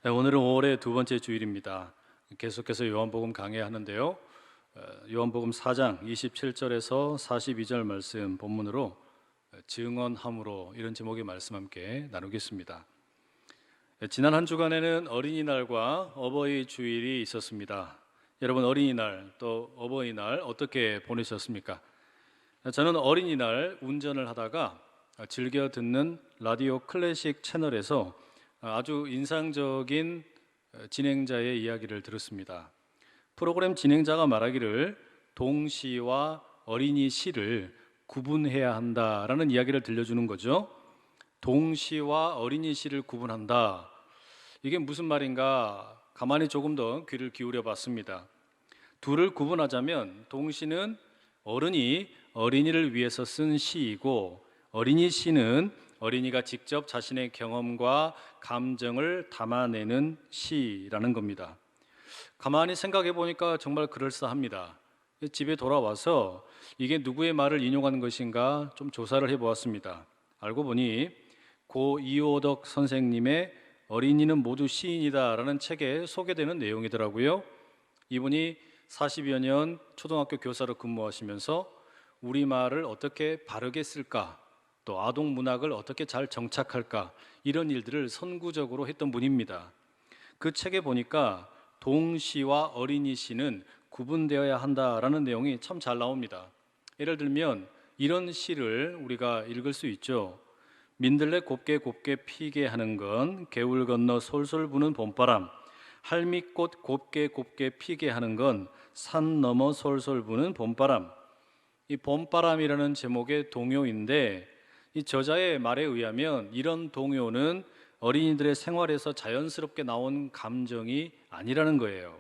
네, 오늘은 5월의 두 번째 주일입니다. 계속해서 요한복음 강해하는데요. 요한복음 4장 27절에서 42절 말씀 본문으로 증언함으로 이런 제목의 말씀 함께 나누겠습니다. 지난 한 주간에는 어린이날과 어버이 주일이 있었습니다. 여러분, 어린이날 또 어버이날 어떻게 보내셨습니까? 저는 어린이날 운전을 하다가 즐겨 듣는 라디오 클래식 채널에서 아주 인상적인 진행자의 이야기를 들었습니다. 프로그램 진행자가 말하기를 동시와 어린이 시를 구분해야 한다라는 이야기를 들려주는 거죠. 동시와 어린이 시를 구분한다. 이게 무슨 말인가 가만히 조금 더 귀를 기울여 봤습니다. 둘을 구분하자면 동시는 어른이 어린이를 위해서 쓴 시이고 어린이 시는 어린이가 직접 자신의 경험과 감정을 담아내는 시라는 겁니다. 가만히 생각해 보니까 정말 그럴싸합니다. 집에 돌아와서 이게 누구의 말을 인용하는 것인가 좀 조사를 해보았습니다. 알고 보니 고 이호덕 선생님의 어린이는 모두 시인이다 라는 책에 소개되는 내용이더라고요. 이분이 40여 년 초등학교 교사로 근무하시면서 우리말을 어떻게 바르게 쓸까, 또 아동 문학을 어떻게 잘 정착할까, 이런 일들을 선구적으로 했던 분입니다. 그 책에 보니까 동시와 어린이 시는 구분되어야 한다라는 내용이 참 잘 나옵니다. 예를 들면 이런 시를 우리가 읽을 수 있죠. 민들레 곱게 곱게 피게 하는 건 개울 건너 솔솔 부는 봄바람, 할미꽃 곱게 곱게 피게 하는 건 산 넘어 솔솔 부는 봄바람. 이 봄바람이라는 제목의 동요인데 이 저자의 말에 의하면 이런 동요는 어린이들의 생활에서 자연스럽게 나온 감정이 아니라는 거예요.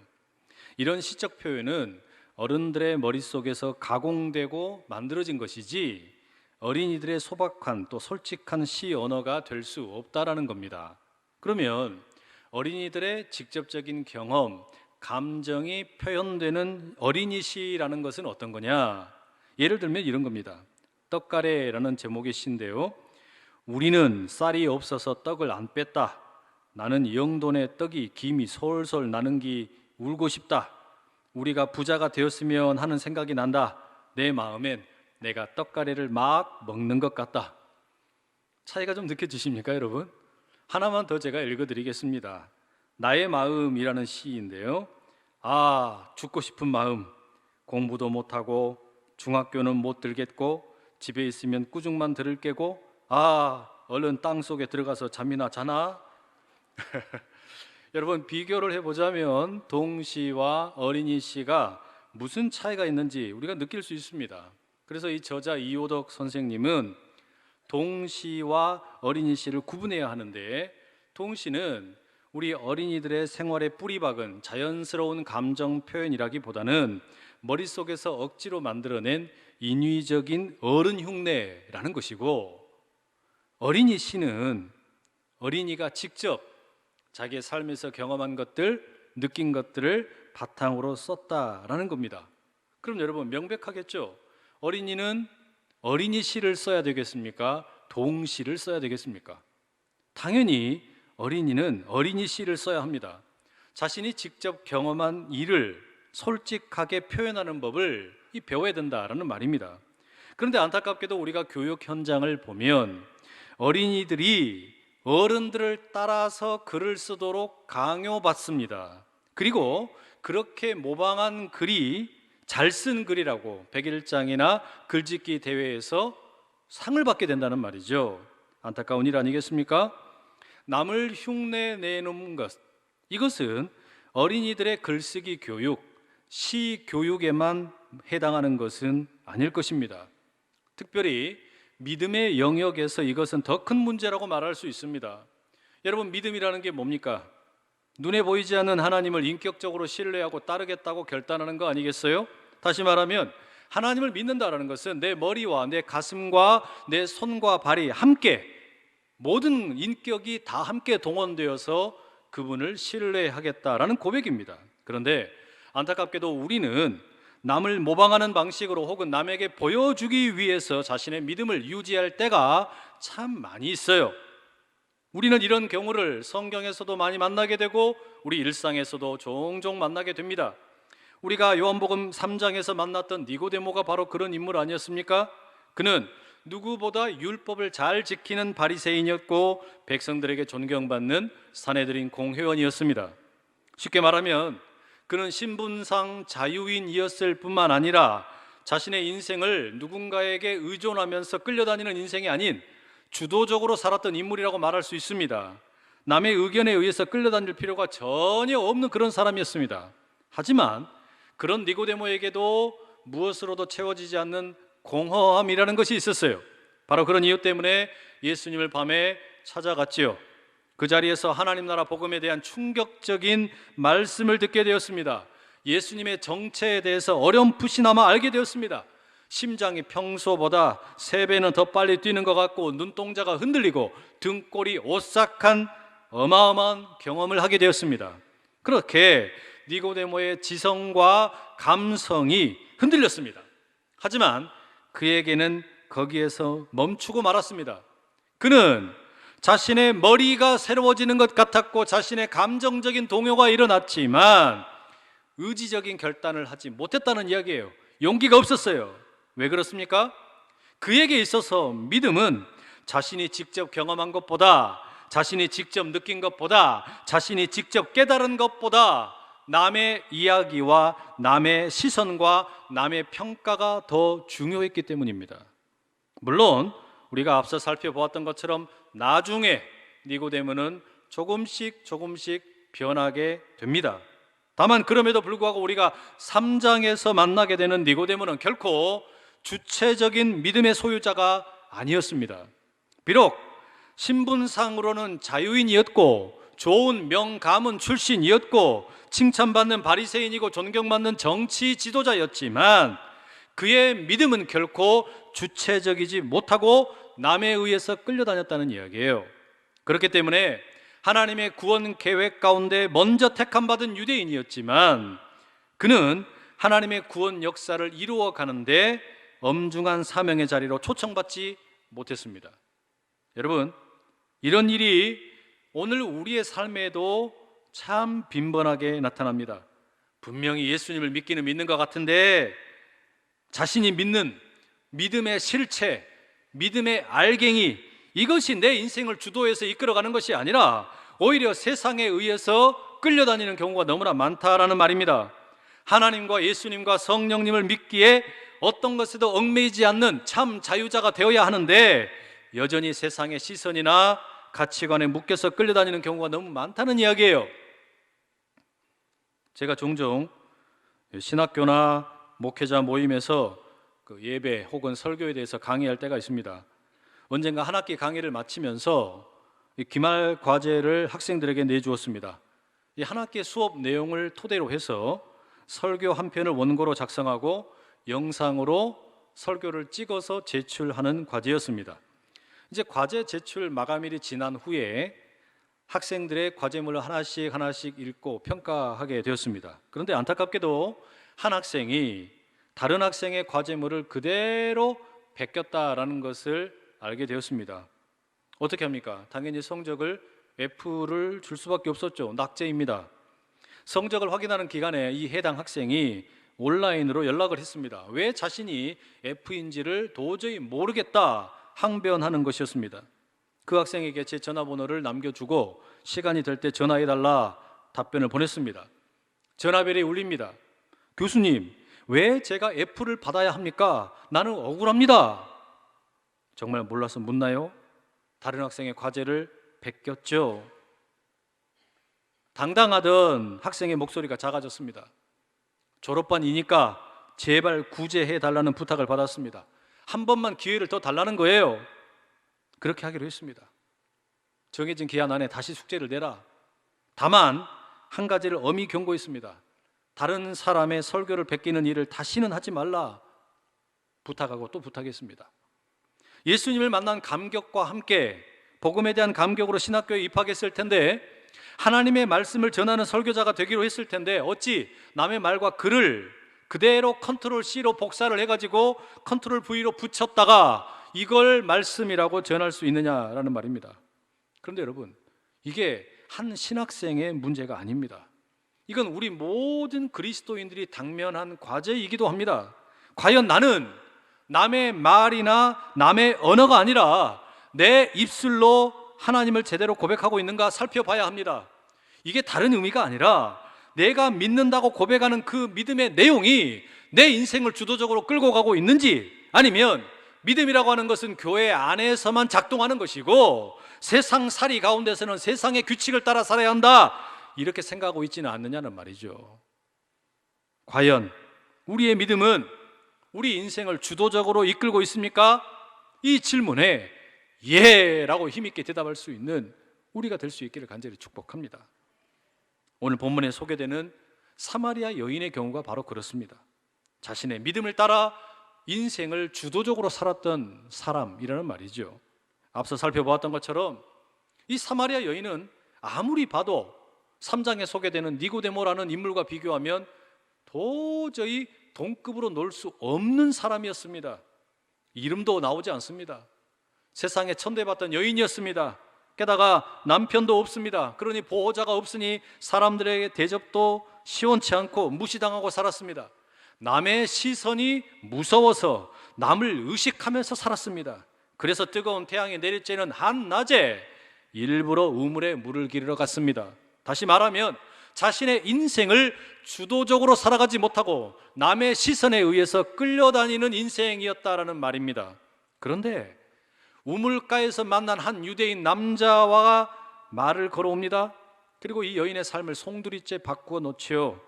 이런 시적 표현은 어른들의 머릿속에서 가공되고 만들어진 것이지 어린이들의 소박한 또 솔직한 시 언어가 될 수 없다라는 겁니다. 그러면 어린이들의 직접적인 경험, 감정이 표현되는 어린이 시라는 것은 어떤 거냐? 예를 들면 이런 겁니다. 떡가래라는 제목의 시인데요. 우리는 쌀이 없어서 떡을 안 뺐다. 나는 영돈의 떡이 김이 솔솔 나는 기 울고 싶다. 우리가 부자가 되었으면 하는 생각이 난다. 내 마음엔 내가 떡가래를 막 먹는 것 같다. 차이가 좀 느껴지십니까, 여러분? 하나만 더 제가 읽어드리겠습니다. 나의 마음이라는 시인데요. 아, 죽고 싶은 마음. 공부도 못하고 중학교는 못 들겠고 집에 있으면 꾸중만 들을 깨고 아, 얼른 땅속에 들어가서 잠이나 자나? 여러분, 비교를 해보자면 동시와 어린이 시가 무슨 차이가 있는지 우리가 느낄 수 있습니다. 그래서 이 저자 이호덕 선생님은 동시와 어린이 시를 구분해야 하는데 동시는 우리 어린이들의 생활에 뿌리박은 자연스러운 감정 표현이라기보다는 머릿속에서 억지로 만들어낸 인위적인 어른 흉내라는 것이고 어린이 시는 어린이가 직접 자기의 삶에서 경험한 것들, 느낀 것들을 바탕으로 썼다라는 겁니다. 그럼 여러분 명백하겠죠? 어린이는 어린이 시를 써야 되겠습니까? 동시를 써야 되겠습니까? 당연히 어린이는 어린이 시를 써야 합니다. 자신이 직접 경험한 일을 솔직하게 표현하는 법을 배워야 된다라는 말입니다. 그런데 안타깝게도 우리가 교육 현장을 보면 어린이들이 어른들을 따라서 글을 쓰도록 강요받습니다. 그리고 그렇게 모방한 글이 잘 쓴 글이라고 100일장이나 글짓기 대회에서 상을 받게 된다는 말이죠. 안타까운 일 아니겠습니까? 남을 흉내 내놓는 것, 이것은 어린이들의 글쓰기 교육, 시 교육에만 해당하는 것은 아닐 것입니다. 특별히 믿음의 영역에서 이것은 더 큰 문제라고 말할 수 있습니다. 여러분, 믿음이라는 게 뭡니까? 눈에 보이지 않는 하나님을 인격적으로 신뢰하고 따르겠다고 결단하는 거 아니겠어요? 다시 말하면 하나님을 믿는다는 것은 내 머리와 내 가슴과 내 손과 발이 함께, 모든 인격이 다 함께 동원되어서 그분을 신뢰하겠다라는 고백입니다. 그런데 안타깝게도 우리는 남을 모방하는 방식으로 혹은 남에게 보여주기 위해서 자신의 믿음을 유지할 때가 참 많이 있어요. 우리는 이런 경우를 성경에서도 많이 만나게 되고 우리 일상에서도 종종 만나게 됩니다. 우리가 요한복음 3장에서 만났던 니고데모가 바로 그런 인물 아니었습니까? 그는 누구보다 율법을 잘 지키는 바리새인이었고 백성들에게 존경받는 산헤드린 공회원이었습니다. 쉽게 말하면 그는 신분상 자유인이었을 뿐만 아니라 자신의 인생을 누군가에게 의존하면서 끌려다니는 인생이 아닌 주도적으로 살았던 인물이라고 말할 수 있습니다. 남의 의견에 의해서 끌려다닐 필요가 전혀 없는 그런 사람이었습니다. 하지만 그런 니고데모에게도 무엇으로도 채워지지 않는 공허함이라는 것이 있었어요. 바로 그런 이유 때문에 예수님을 밤에 찾아갔지요. 그 자리에서 하나님 나라 복음에 대한 충격적인 말씀을 듣게 되었습니다. 예수님의 정체에 대해서 어렴풋이나마 알게 되었습니다. 심장이 평소보다 3배는 더 빨리 뛰는 것 같고 눈동자가 흔들리고 등골이 오싹한 어마어마한 경험을 하게 되었습니다. 그렇게 니고데모의 지성과 감성이 흔들렸습니다. 하지만 그에게는 거기에서 멈추고 말았습니다. 그는 자신의 머리가 새로워지는 것 같았고 자신의 감정적인 동요가 일어났지만 의지적인 결단을 하지 못했다는 이야기예요. 용기가 없었어요. 왜 그렇습니까? 그에게 있어서 믿음은 자신이 직접 경험한 것보다, 자신이 직접 느낀 것보다, 자신이 직접 깨달은 것보다 남의 이야기와 남의 시선과 남의 평가가 더 중요했기 때문입니다. 물론 우리가 앞서 살펴보았던 것처럼 나중에 니고데모는 조금씩 변하게 됩니다. 다만 그럼에도 불구하고 우리가 3장에서 만나게 되는 니고데모는 결코 주체적인 믿음의 소유자가 아니었습니다. 비록 신분상으로는 자유인이었고 좋은 명가문 출신이었고 칭찬받는 바리새인이고 존경받는 정치 지도자였지만 그의 믿음은 결코 주체적이지 못하고 남에 의해서 끌려다녔다는 이야기예요. 그렇기 때문에 하나님의 구원 계획 가운데 먼저 택함받은 유대인이었지만 그는 하나님의 구원 역사를 이루어 가는데 엄중한 사명의 자리로 초청받지 못했습니다. 여러분, 이런 일이 오늘 우리의 삶에도 참 빈번하게 나타납니다. 분명히 예수님을 믿기는 믿는 것 같은데 자신이 믿는 믿음의 실체, 믿음의 알갱이, 이것이 내 인생을 주도해서 이끌어가는 것이 아니라 오히려 세상에 의해서 끌려다니는 경우가 너무나 많다라는 말입니다. 하나님과 예수님과 성령님을 믿기에 어떤 것에도 얽매이지 않는 참 자유자가 되어야 하는데 여전히 세상의 시선이나 가치관에 묶여서 끌려다니는 경우가 너무 많다는 이야기예요. 제가 종종 신학교나 목회자 모임에서 그 예배 혹은 설교에 대해서 강의할 때가 있습니다. 언젠가 한 학기 강의를 마치면서 기말 과제를 학생들에게 내주었습니다. 이 한 학기의 수업 내용을 토대로 해서 설교 한 편을 원고로 작성하고 영상으로 설교를 찍어서 제출하는 과제였습니다. 이제 과제 제출 마감일이 지난 후에 학생들의 과제물을 하나씩 읽고 평가하게 되었습니다. 그런데 안타깝게도 한 학생이 다른 학생의 과제물을 그대로 베꼈다라는 것을 알게 되었습니다. 어떻게 합니까? 당연히 성적을 F를 줄 수밖에 없었죠. 낙제입니다. 성적을 확인하는 기간에 이 해당 학생이 온라인으로 연락을 했습니다. 왜 자신이 F인지를 도저히 모르겠다 항변하는 것이었습니다. 그 학생에게 제 전화번호를 남겨주고 시간이 될 때 전화해달라 답변을 보냈습니다. 전화벨이 울립니다. 교수님, 왜 제가 F를 받아야 합니까? 나는 억울합니다. 정말 몰라서 묻나요? 다른 학생의 과제를 베꼈죠. 당당하던 학생의 목소리가 작아졌습니다. 졸업반이니까 제발 구제해달라는 부탁을 받았습니다. 한 번만 기회를 더 달라는 거예요. 그렇게 하기로 했습니다. 정해진 기한 안에 다시 숙제를 내라. 다만 한 가지를 엄히 경고했습니다. 다른 사람의 설교를 베끼는 일을 다시는 하지 말라 부탁하고 또 부탁했습니다. 예수님을 만난 감격과 함께 복음에 대한 감격으로 신학교에 입학했을 텐데 하나님의 말씀을 전하는 설교자가 되기로 했을 텐데 어찌 남의 말과 글을 그대로 컨트롤 C로 복사를 해가지고 컨트롤 V로 붙였다가 이걸 말씀이라고 전할 수 있느냐라는 말입니다. 그런데 여러분, 이게 한 신학생의 문제가 아닙니다. 이건 우리 모든 그리스도인들이 당면한 과제이기도 합니다. 과연 나는 남의 말이나 남의 언어가 아니라 내 입술로 하나님을 제대로 고백하고 있는가 살펴봐야 합니다. 이게 다른 의미가 아니라 내가 믿는다고 고백하는 그 믿음의 내용이 내 인생을 주도적으로 끌고 가고 있는지, 아니면 믿음이라고 하는 것은 교회 안에서만 작동하는 것이고 세상살이 가운데서는 세상의 규칙을 따라 살아야 한다, 이렇게 생각하고 있지는 않느냐는 말이죠. 과연 우리의 믿음은 우리 인생을 주도적으로 이끌고 있습니까? 이 질문에 예라고 힘있게 대답할 수 있는 우리가 될 수 있기를 간절히 축복합니다. 오늘 본문에 소개되는 사마리아 여인의 경우가 바로 그렇습니다. 자신의 믿음을 따라 인생을 주도적으로 살았던 사람이라는 말이죠. 앞서 살펴보았던 것처럼 이 사마리아 여인은 아무리 봐도 3장에 소개되는 니고데모라는 인물과 비교하면 도저히 동급으로 놀 수 없는 사람이었습니다. 이름도 나오지 않습니다. 세상에 천대받던 여인이었습니다. 게다가 남편도 없습니다. 그러니 보호자가 없으니 사람들에게 대접도 시원치 않고 무시당하고 살았습니다. 남의 시선이 무서워서 남을 의식하면서 살았습니다. 그래서 뜨거운 태양이 내리쬐는 한낮에 일부러 우물에 물을 기르러 갔습니다. 다시 말하면 자신의 인생을 주도적으로 살아가지 못하고 남의 시선에 의해서 끌려다니는 인생이었다라는 말입니다. 그런데 우물가에서 만난 한 유대인 남자와 말을 걸어옵니다. 그리고 이 여인의 삶을 송두리째 바꾸어 놓지요.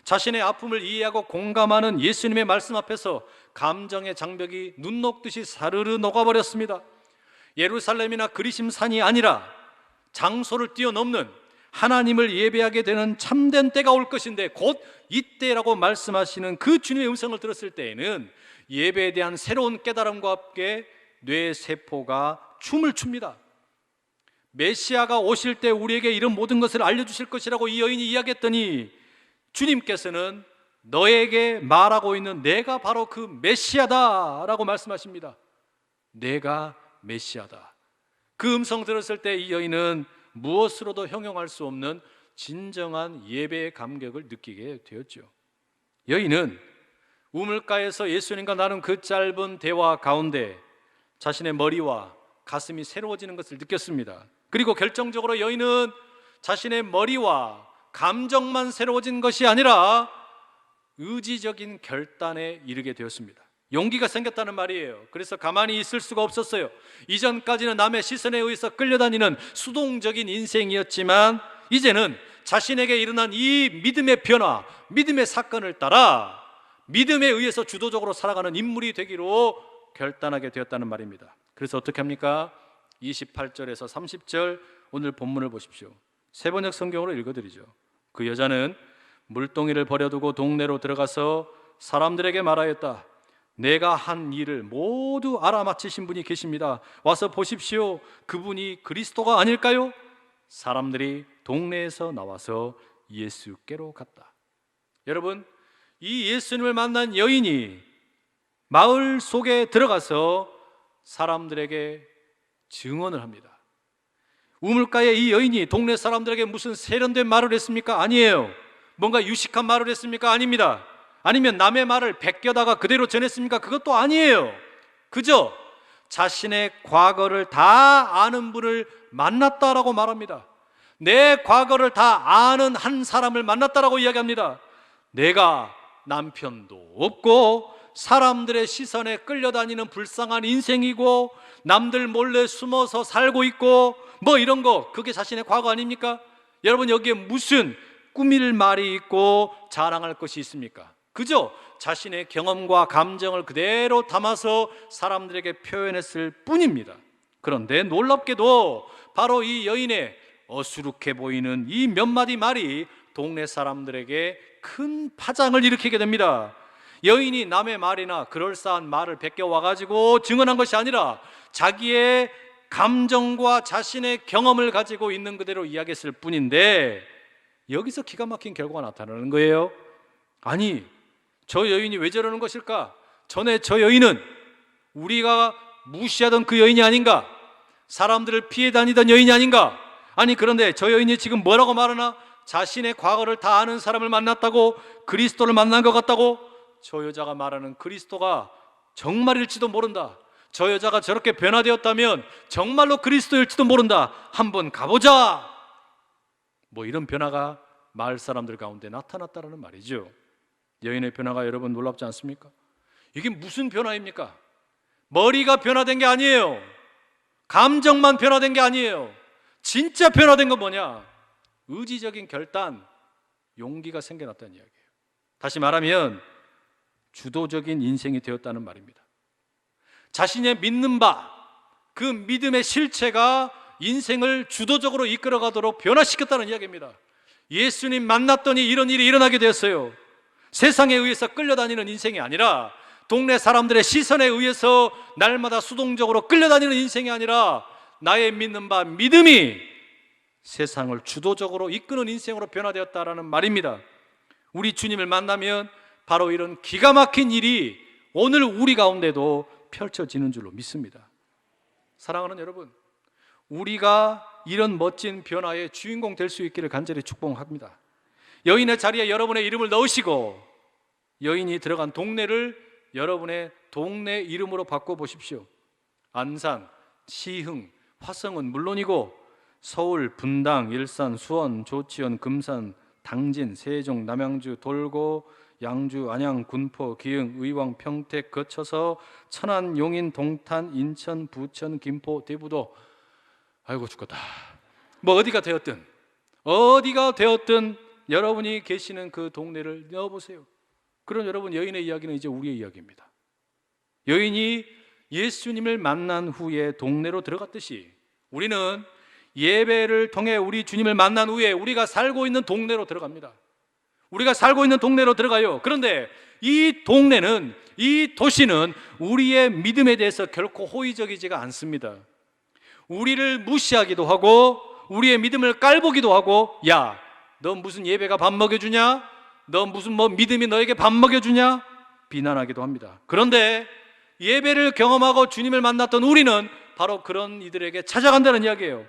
자신의 아픔을 이해하고 공감하는 예수님의 말씀 앞에서 감정의 장벽이 눈 녹듯이 사르르 녹아버렸습니다. 예루살렘이나 그리심산이 아니라 장소를 뛰어넘는 하나님을 예배하게 되는 참된 때가 올 것인데 곧 이때라고 말씀하시는 그 주님의 음성을 들었을 때에는 예배에 대한 새로운 깨달음과 함께 뇌세포가 춤을 춥니다. 메시아가 오실 때 우리에게 이런 모든 것을 알려주실 것이라고 이 여인이 이야기했더니 주님께서는 너에게 말하고 있는 내가 바로 그 메시아다 라고 말씀하십니다. 내가 메시아다. 그 음성 들었을 때 이 여인은 무엇으로도 형용할 수 없는 진정한 예배의 감격을 느끼게 되었죠. 여인은 우물가에서 예수님과 나눈 그 짧은 대화 가운데 자신의 머리와 가슴이 새로워지는 것을 느꼈습니다. 그리고 결정적으로 여인은 자신의 머리와 감정만 새로워진 것이 아니라 의지적인 결단에 이르게 되었습니다. 용기가 생겼다는 말이에요. 그래서 가만히 있을 수가 없었어요. 이전까지는 남의 시선에 의해서 끌려다니는 수동적인 인생이었지만 이제는 자신에게 일어난 이 믿음의 변화, 믿음의 사건을 따라 믿음에 의해서 주도적으로 살아가는 인물이 되기로 결단하게 되었다는 말입니다. 그래서 어떻게 합니까? 28절에서 30절 오늘 본문을 보십시오. 세번역 성경으로 읽어드리죠. 그 여자는 물동이를 버려두고 동네로 들어가서 사람들에게 말하였다. 내가 한 일을 모두 알아맞히신 분이 계십니다. 와서 보십시오. 그분이 그리스도가 아닐까요? 사람들이 동네에서 나와서 예수께로 갔다. 여러분, 이 예수님을 만난 여인이 마을 속에 들어가서 사람들에게 증언을 합니다. 우물가에 이 여인이 동네 사람들에게 무슨 세련된 말을 했습니까? 아니에요. 뭔가 유식한 말을 했습니까? 아닙니다. 아니면 남의 말을 베껴다가 그대로 전했습니까? 그것도 아니에요. 그저 자신의 과거를 다 아는 분을 만났다라고 말합니다. 내 과거를 다 아는 한 사람을 만났다라고 이야기합니다. 내가 남편도 없고 사람들의 시선에 끌려다니는 불쌍한 인생이고 남들 몰래 숨어서 살고 있고 뭐 이런 거, 그게 자신의 과거 아닙니까? 여러분, 여기에 무슨 꾸밀 말이 있고 자랑할 것이 있습니까? 그저 자신의 경험과 감정을 그대로 담아서 사람들에게 표현했을 뿐입니다. 그런데 놀랍게도 바로 이 여인의 어수룩해 보이는 이 몇 마디 말이 동네 사람들에게 큰 파장을 일으키게 됩니다. 여인이 남의 말이나 그럴싸한 말을 베껴와가지고 증언한 것이 아니라 자기의 감정과 자신의 경험을 가지고 있는 그대로 이야기했을 뿐인데 여기서 기가 막힌 결과가 나타나는 거예요. 아니, 저 여인이 왜 저러는 것일까? 전에 저 여인은 우리가 무시하던 그 여인이 아닌가? 사람들을 피해 다니던 여인이 아닌가? 아니 그런데 저 여인이 지금 뭐라고 말하나? 자신의 과거를 다 아는 사람을 만났다고, 그리스도를 만난 것 같다고. 저 여자가 말하는 그리스도가 정말일지도 모른다. 저 여자가 저렇게 변화되었다면 정말로 그리스도일지도 모른다. 한번 가보자. 뭐 이런 변화가 마을 사람들 가운데 나타났다는 말이죠. 여인의 변화가 여러분 놀랍지 않습니까? 이게 무슨 변화입니까? 머리가 변화된 게 아니에요. 감정만 변화된 게 아니에요. 진짜 변화된 건 뭐냐? 의지적인 결단, 용기가 생겨났다는 이야기예요. 다시 말하면 주도적인 인생이 되었다는 말입니다. 자신의 믿는 바, 그 믿음의 실체가 인생을 주도적으로 이끌어가도록 변화시켰다는 이야기입니다. 예수님 만났더니 이런 일이 일어나게 되었어요. 세상에 의해서 끌려다니는 인생이 아니라, 동네 사람들의 시선에 의해서 날마다 수동적으로 끌려다니는 인생이 아니라, 나의 믿는 바 믿음이 세상을 주도적으로 이끄는 인생으로 변화되었다라는 말입니다. 우리 주님을 만나면 바로 이런 기가 막힌 일이 오늘 우리 가운데도 펼쳐지는 줄로 믿습니다. 사랑하는 여러분, 우리가 이런 멋진 변화의 주인공 될 수 있기를 간절히 축복합니다. 여인의 자리에 여러분의 이름을 넣으시고, 여인이 들어간 동네를 여러분의 동네 이름으로 바꿔보십시오. 안산, 시흥, 화성은 물론이고 서울, 분당, 일산, 수원, 조치원, 금산, 당진, 세종, 남양주, 돌고, 양주, 안양, 군포, 기흥, 의왕, 평택 거쳐서 천안, 용인, 동탄, 인천, 부천, 김포, 대부도, 아이고 죽겠다. 뭐 어디가 되었든 여러분이 계시는 그 동네를 넣어보세요. 그럼 여러분, 여인의 이야기는 이제 우리의 이야기입니다. 여인이 예수님을 만난 후에 동네로 들어갔듯이 우리는 예배를 통해 우리 주님을 만난 후에 우리가 살고 있는 동네로 들어갑니다. 우리가 살고 있는 동네로 들어가요. 그런데 이 동네는, 이 도시는 우리의 믿음에 대해서 결코 호의적이지가 않습니다. 우리를 무시하기도 하고 우리의 믿음을 깔보기도 하고, 야, 너 무슨 예배가 밥 먹여주냐? 너 무슨 믿음이 너에게 밥 먹여주냐? 비난하기도 합니다. 그런데 예배를 경험하고 주님을 만났던 우리는 바로 그런 이들에게 찾아간다는 이야기예요.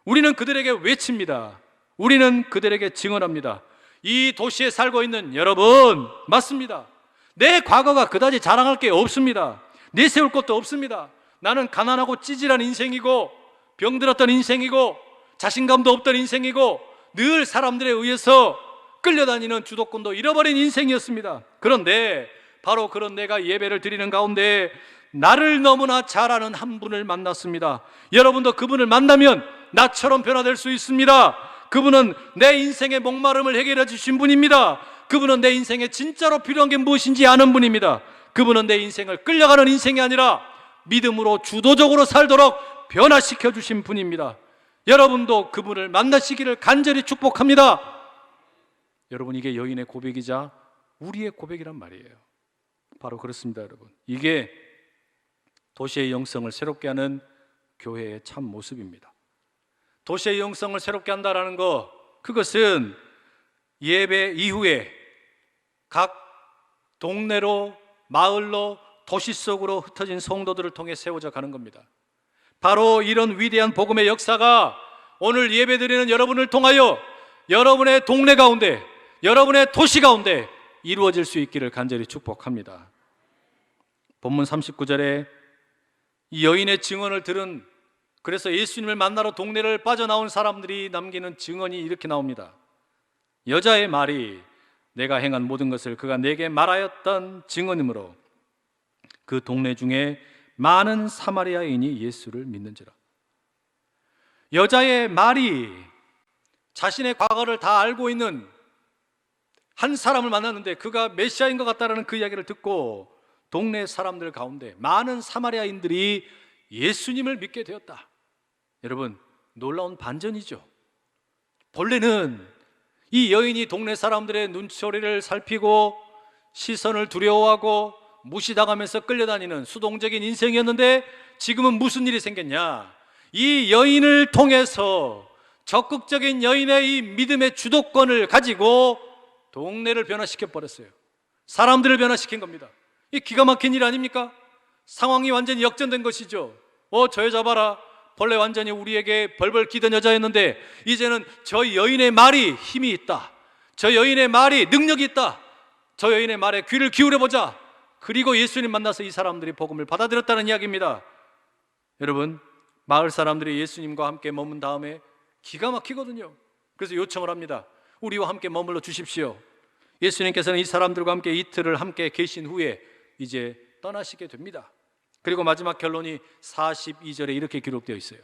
우리는 그들에게 외칩니다. 우리는 그들에게 증언합니다. 이 도시에 살고 있는 여러분, 맞습니다. 내 과거가 그다지 자랑할 게 없습니다. 내세울 것도 없습니다. 나는 가난하고 찌질한 인생이고, 병들었던 인생이고, 자신감도 없던 인생이고, 늘 사람들에 의해서 끌려다니는 주도권도 잃어버린 인생이었습니다. 그런데 바로 그런 내가 예배를 드리는 가운데 나를 너무나 잘 아는 한 분을 만났습니다. 여러분도 그분을 만나면 나처럼 변화될 수 있습니다. 그분은 내 인생의 목마름을 해결해 주신 분입니다. 그분은 내 인생에 진짜로 필요한 게 무엇인지 아는 분입니다. 그분은 내 인생을 끌려가는 인생이 아니라 믿음으로 주도적으로 살도록 변화시켜 주신 분입니다. 여러분도 그분을 만나시기를 간절히 축복합니다. 여러분, 이게 여인의 고백이자 우리의 고백이란 말이에요. 바로 그렇습니다, 여러분. 이게 도시의 영성을 새롭게 하는 교회의 참 모습입니다. 도시의 영성을 새롭게 한다라는 것, 그것은 예배 이후에 각 동네로, 마을로, 도시 속으로 흩어진 성도들을 통해 세워져 가는 겁니다. 바로 이런 위대한 복음의 역사가 오늘 예배드리는 여러분을 통하여 여러분의 동네 가운데, 여러분의 도시 가운데 이루어질 수 있기를 간절히 축복합니다. 본문 39절에 이 여인의 증언을 들은, 그래서 예수님을 만나러 동네를 빠져나온 사람들이 남기는 증언이 이렇게 나옵니다. 여자의 말이 내가 행한 모든 것을 그가 내게 말하였던 증언이므로 그 동네 중에 많은 사마리아인이 예수를 믿는지라. 여자의 말이, 자신의 과거를 다 알고 있는 한 사람을 만났는데 그가 메시아인 것 같다는 그 이야기를 듣고 동네 사람들 가운데 많은 사마리아인들이 예수님을 믿게 되었다. 여러분, 놀라운 반전이죠. 본래는 이 여인이 동네 사람들의 눈초리를 살피고 시선을 두려워하고 무시당하면서 끌려다니는 수동적인 인생이었는데, 지금은 무슨 일이 생겼냐? 이 여인을 통해서 적극적인 여인의 이 믿음의 주도권을 가지고 동네를 변화시켜 버렸어요. 사람들을 변화시킨 겁니다. 이 기가 막힌 일 아닙니까? 상황이 완전히 역전된 것이죠. 저 여자 봐라, 본래 완전히 우리에게 벌벌 기던 여자였는데 이제는 저 여인의 말이 힘이 있다, 저 여인의 말이 능력이 있다, 저 여인의 말에 귀를 기울여보자. 그리고 예수님 만나서 이 사람들이 복음을 받아들였다는 이야기입니다. 여러분, 마을 사람들이 예수님과 함께 머문 다음에 기가 막히거든요. 그래서 요청을 합니다. 우리와 함께 머물러 주십시오. 예수님께서는 이 사람들과 함께 이틀을 함께 계신 후에 이제 떠나시게 됩니다. 그리고 마지막 결론이 42절에 이렇게 기록되어 있어요.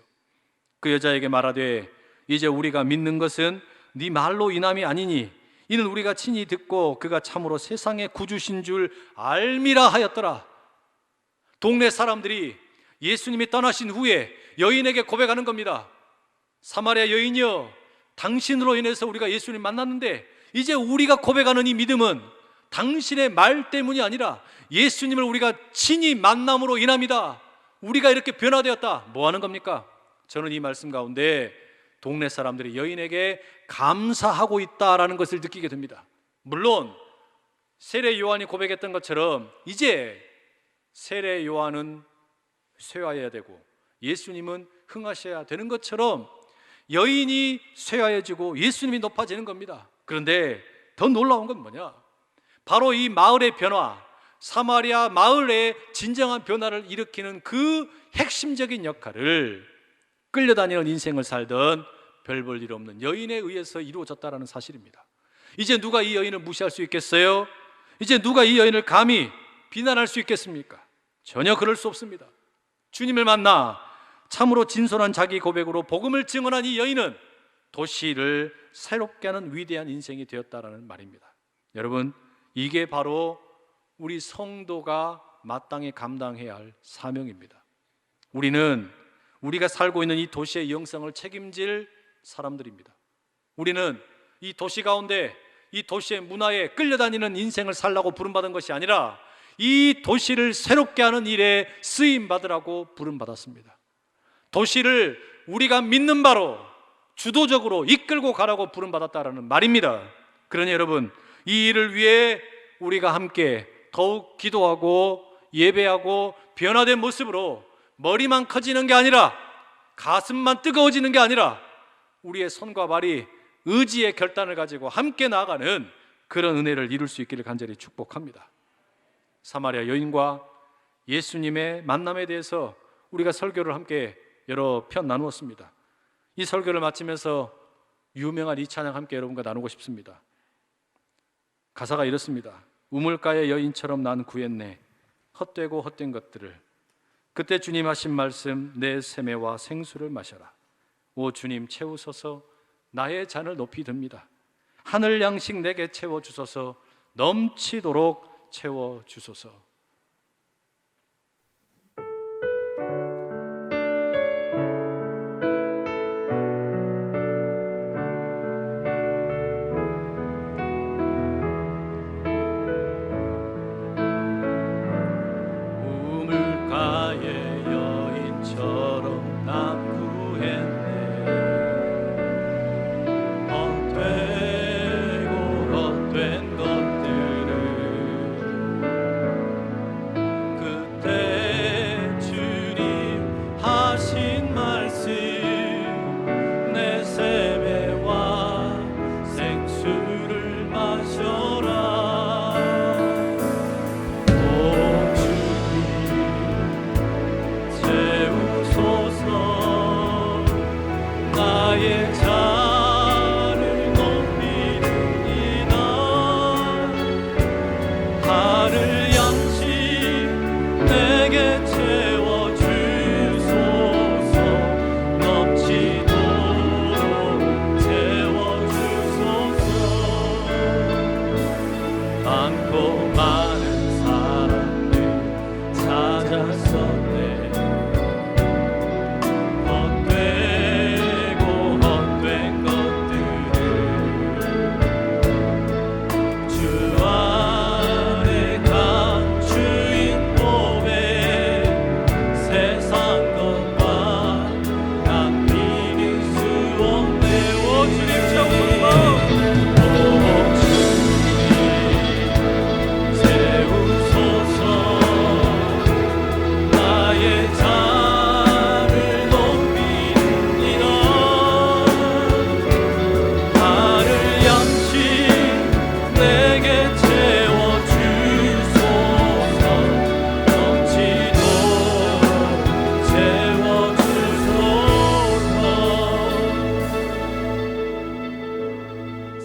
그 여자에게 말하되 이제 우리가 믿는 것은 네 말로 인함이 아니니 이는 우리가 친히 듣고 그가 참으로 세상의 구주신 줄 알미라 하였더라. 동네 사람들이 예수님이 떠나신 후에 여인에게 고백하는 겁니다. 사마리아 여인이여, 당신으로 인해서 우리가 예수님 만났는데 이제 우리가 고백하는 이 믿음은 당신의 말 때문이 아니라 예수님을 우리가 친히 만남으로 인함이다. 우리가 이렇게 변화되었다. 뭐 하는 겁니까? 저는 이 말씀 가운데 동네 사람들이 여인에게 감사하고 있다라는 것을 느끼게 됩니다. 물론 세례 요한이 고백했던 것처럼 이제 세례 요한은 쇠하여야 되고 예수님은 흥하셔야 되는 것처럼 여인이 쇠하여지고 예수님이 높아지는 겁니다. 그런데 더 놀라운 건 뭐냐? 바로 이 마을의 변화, 사마리아 마을의 진정한 변화를 일으키는 그 핵심적인 역할을 끌려다니는 인생을 살던 별 볼 일 없는 여인에 의해서 이루어졌다는 사실입니다. 이제 누가 이 여인을 무시할 수 있겠어요? 이제 누가 이 여인을 감히 비난할 수 있겠습니까? 전혀 그럴 수 없습니다. 주님을 만나 참으로 진솔한 자기 고백으로 복음을 증언한 이 여인은 도시를 새롭게 하는 위대한 인생이 되었다라는 말입니다. 여러분, 이게 바로 우리 성도가 마땅히 감당해야 할 사명입니다. 우리는 우리가 살고 있는 이 도시의 영성을 책임질 사람들입니다. 우리는 이 도시 가운데 이 도시의 문화에 끌려다니는 인생을 살라고 부름받은 것이 아니라 이 도시를 새롭게 하는 일에 쓰임받으라고 부름받았습니다. 도시를 우리가 믿는 바로 주도적으로 이끌고 가라고 부름받았다라는 말입니다. 그러니 여러분, 이 일을 위해 우리가 함께 더욱 기도하고 예배하고 변화된 모습으로 머리만 커지는 게 아니라 가슴만 뜨거워지는 게 아니라 우리의 손과 발이 의지의 결단을 가지고 함께 나아가는 그런 은혜를 이룰 수 있기를 간절히 축복합니다. 사마리아 여인과 예수님의 만남에 대해서 우리가 설교를 함께 여러 편 나누었습니다. 이 설교를 마치면서 유명한 이 찬양 함께 여러분과 나누고 싶습니다. 가사가 이렇습니다. 우물가의 여인처럼 난 구했네 헛되고 헛된 것들을. 그때 주님 하신 말씀, 내 세매와 생수를 마셔라. 오 주님 채우소서. 나의 잔을 높이 듭니다. 하늘 양식 내게 채워주소서. 넘치도록 채워주소서. 우물가의 여인처럼 난 구했네 헛되고 헛된 것들을.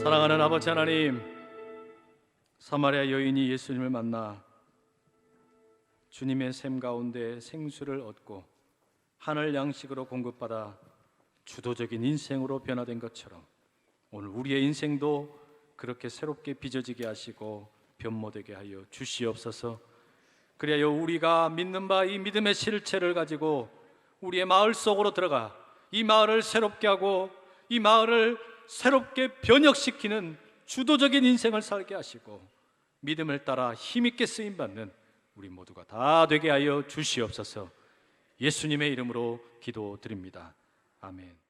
사랑하는 아버지 하나님, 사마리아 여인이 예수님을 만나 주님의 샘 가운데 생수를 얻고 하늘 양식으로 공급받아 주도적인 인생으로 변화된 것처럼 오늘 우리의 인생도 그렇게 새롭게 빚어지게 하시고 변모되게 하여 주시옵소서. 그리하여 우리가 믿는 바 이 믿음의 실체를 가지고 우리의 마을 속으로 들어가 이 마을을 새롭게 하고 이 마을을 새롭게 변혁시키는 주도적인 인생을 살게 하시고 믿음을 따라 힘있게 쓰임받는 우리 모두가 다 되게 하여 주시옵소서. 예수님의 이름으로 기도드립니다. 아멘.